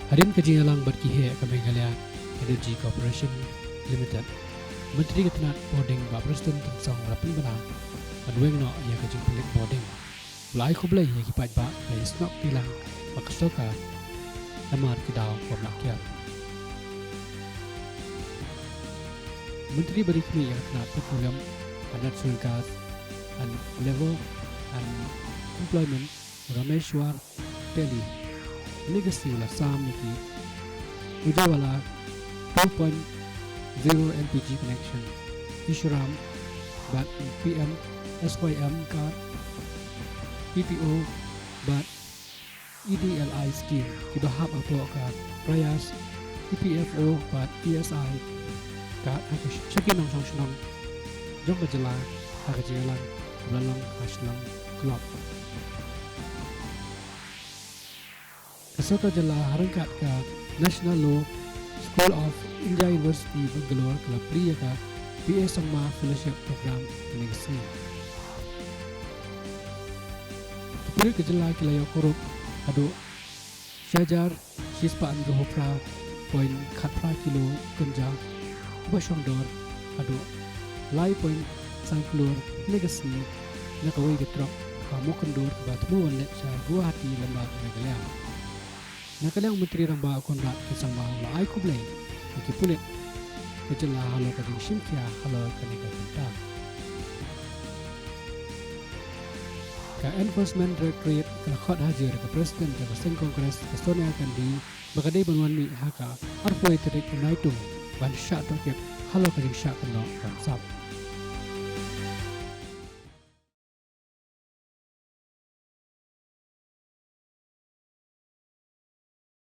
Hadirin kejingalang berkihe ke Meghalaya Energy Corporation Limited. Menteri Ketenat Boarding Pak Presiden Tensong Rapin Benang Madueng no ia kejing pelik boarding. Mulai kublai ia kipat bak dari snok tilang Pakestoka Namar Kidau Pemlakiat. Menteri Berikmi yang Ketenat Petroleum and Natural Gas and Level and Employment Rameshwar Teli Legacy ulah Samiki Ujawala 2.0 LPG connection Ishuram Bat PM SYM card PPO Bat EDLI scheme Kibahap Apo card Prayas EPFO Bat ESI card Hakish Shakin Nong Song Shnong Jom Bajala Hakajialan Belalong Hashlang Club Kesoka Jala harangkat ke National Law School of India University Bangalore ke Priya ke BA Sangma Fellowship Program Legacy. Tupuri ke Jala Kilayo Korup Adu Syajar Shispa Androhopra Point Khatra Kilo Kunja Bashongdor Adu Lai Point Sangklur Legacy Nakawai Getrok Kamokandur Batmu Walet Syah Guwahati Lembag Meghalaya. Nakalang Menteri Ramba Konrad Kisang Mahula Aiku Blay Maki Pulit Kejala Halo Kading Shimkia Halo Kanika Pinta Ka Enforcement Directorate Kelakot Hajar Ke Presiden Ke Presiden Kongres Kestonia Kandi Bakadai Banguan Mi Haka Arpoi Terik Unaitung Ban Syak Tokep Halo Kading Syak Kenok Ransap